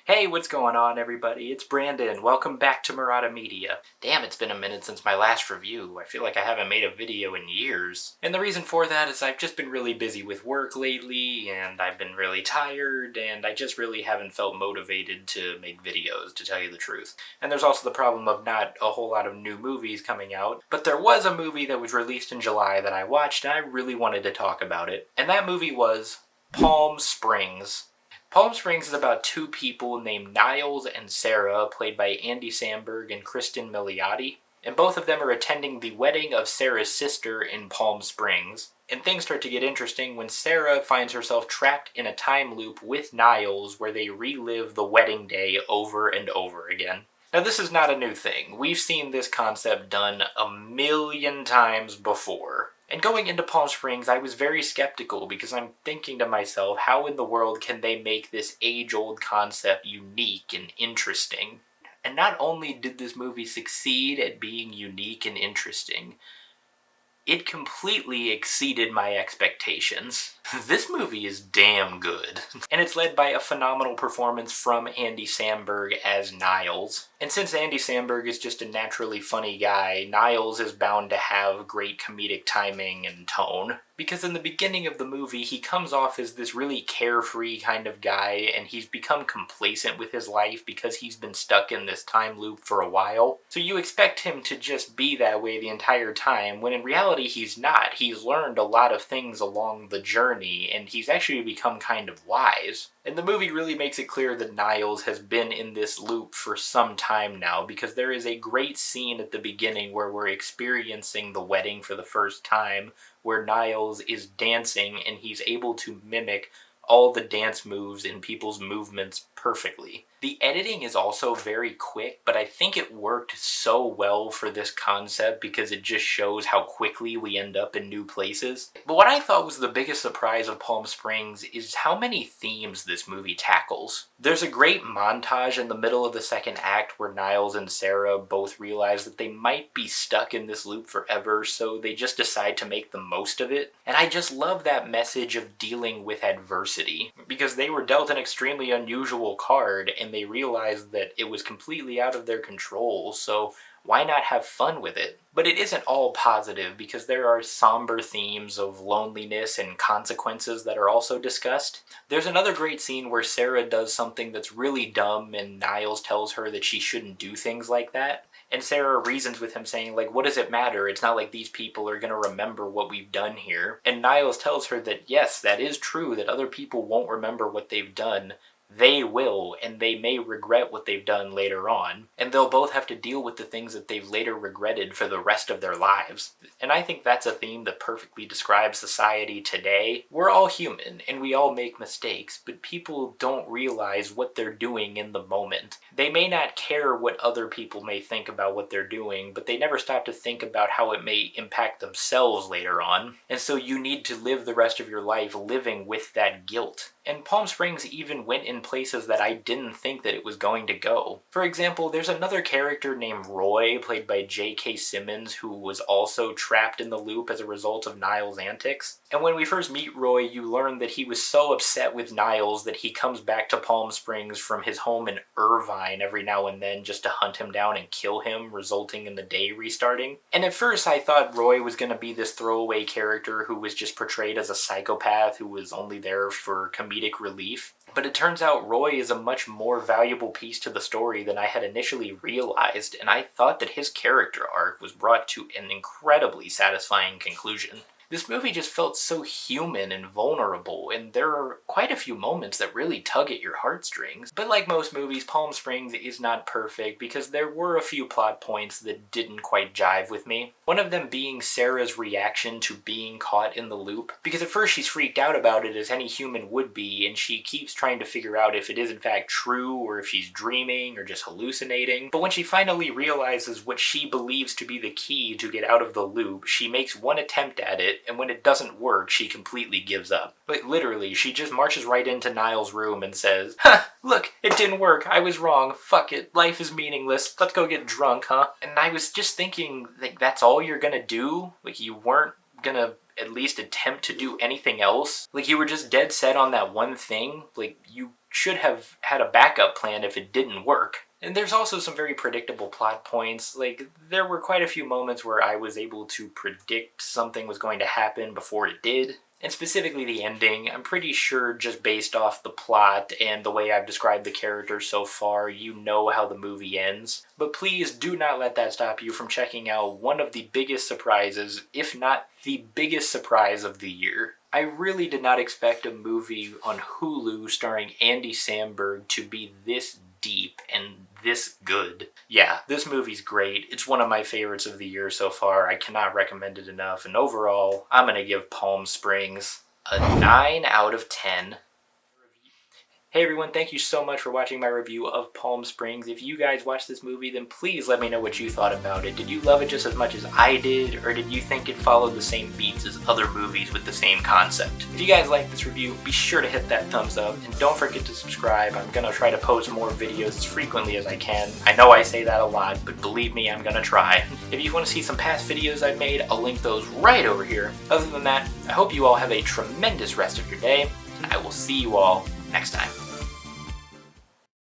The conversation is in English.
Hey, what's going on, everybody? It's Brandon. Welcome back to Marotta Media. Damn, it's been a minute since my last review. I feel like I haven't made a video in years. And the reason for that is I've just been really busy with work lately, and I've been really tired, and I just really haven't felt motivated to make videos, to tell you the truth. And there's also the problem of not a whole lot of new movies coming out, but there was a movie that was released in July that I watched, and I really wanted to talk about it. And that movie was Palm Springs. Palm Springs is about two people named Niles and Sarah, played by Andy Samberg and Cristin Milioti, and both of them are attending the wedding of Sarah's sister in Palm Springs. And things start to get interesting when Sarah finds herself trapped in a time loop with Niles where they relive the wedding day over and over again. Now, this is not a new thing. We've seen this concept done a million times before. And going into Palm Springs, I was very skeptical because I'm thinking to myself, how in the world can they make this age-old concept unique and interesting? And not only did this movie succeed at being unique and interesting, it completely exceeded my expectations. This movie is damn good. And it's led by a phenomenal performance from Andy Samberg as Niles. And since Andy Samberg is just a naturally funny guy, Niles is bound to have great comedic timing and tone. Because in the beginning of the movie, he comes off as this really carefree kind of guy, and he's become complacent with his life because he's been stuck in this time loop for a while. So you expect him to just be that way the entire time, when in reality he's not. He's learned a lot of things along the journey, and he's actually become kind of wise. And the movie really makes it clear that Niles has been in this loop for some time now, because there is a great scene at the beginning where we're experiencing the wedding for the first time, where Niles is dancing and he's able to mimic all the dance moves and people's movements perfectly. The editing is also very quick, but I think it worked so well for this concept because it just shows how quickly we end up in new places. But what I thought was the biggest surprise of Palm Springs is how many themes this movie tackles. There's a great montage in the middle of the second act where Niles and Sarah both realize that they might be stuck in this loop forever, so they just decide to make the most of it. And I just love that message of dealing with adversity, because they were dealt an extremely unusual card and they realized that it was completely out of their control, so why not have fun with it? But it isn't all positive, because there are somber themes of loneliness and consequences that are also discussed. There's another great scene where Sarah does something that's really dumb and Niles tells her that she shouldn't do things like that. And Sarah reasons with him saying, like, what does it matter? It's not like these people are going to remember what we've done here. And Niles tells her that yes, that is true, that other people won't remember what they've done. They will, and they may regret what they've done later on, and they'll both have to deal with the things that they've later regretted for the rest of their lives. And I think that's a theme that perfectly describes society today. We're all human, and we all make mistakes, but people don't realize what they're doing in the moment. They may not care what other people may think about what they're doing, but they never stop to think about how it may impact themselves later on. And so you need to live the rest of your life living with that guilt. And Palm Springs even went in places that I didn't think that it was going to go. For example, there's another character named Roy, played by J.K. Simmons, who was also trapped in the loop as a result of Niles' antics. And when we first meet Roy, you learn that he was so upset with Niles that he comes back to Palm Springs from his home in Irvine every now and then just to hunt him down and kill him, resulting in the day restarting. And at first I thought Roy was going to be this throwaway character who was just portrayed as a psychopath who was only there for comedic relief. But it turns out Roy is a much more valuable piece to the story than I had initially realized, and I thought that his character arc was brought to an incredibly satisfying conclusion. This movie just felt so human and vulnerable, and there are quite a few moments that really tug at your heartstrings. But like most movies, Palm Springs is not perfect because there were a few plot points that didn't quite jive with me. One of them being Sarah's reaction to being caught in the loop, because at first she's freaked out about it as any human would be, and she keeps trying to figure out if it is in fact true or if she's dreaming or just hallucinating. But when she finally realizes what she believes to be the key to get out of the loop, she makes one attempt at it, and when it doesn't work, she completely gives up. Like, literally, she just marches right into Niles' room and says, "Ha! Look, it didn't work. I was wrong. Fuck it. Life is meaningless. Let's go get drunk, huh?" And I was just thinking, like, that's all you're gonna do? Like, you weren't gonna at least attempt to do anything else. Like, you were just dead set on that one thing. Like, you should have had a backup plan if it didn't work. And there's also some very predictable plot points. Like, there were quite a few moments where I was able to predict something was going to happen before it did. And specifically the ending, I'm pretty sure just based off the plot and the way I've described the characters so far, you know how the movie ends. But please do not let that stop you from checking out one of the biggest surprises, if not the biggest surprise of the year. I really did not expect a movie on Hulu starring Andy Samberg to be this deep and this good. Yeah, this movie's great. It's one of my favorites of the year so far. I cannot recommend it enough. And overall, I'm going to give Palm Springs a 9 out of 10. Hey everyone, thank you so much for watching my review of Palm Springs. If you guys watched this movie, then please let me know what you thought about it. Did you love it just as much as I did, or did you think it followed the same beats as other movies with the same concept? If you guys like this review, be sure to hit that thumbs up, and don't forget to subscribe. I'm gonna try to post more videos as frequently as I can. I know I say that a lot, but believe me, I'm gonna try. If you want to see some past videos I've made, I'll link those right over here. Other than that, I hope you all have a tremendous rest of your day, and I will see you all next time.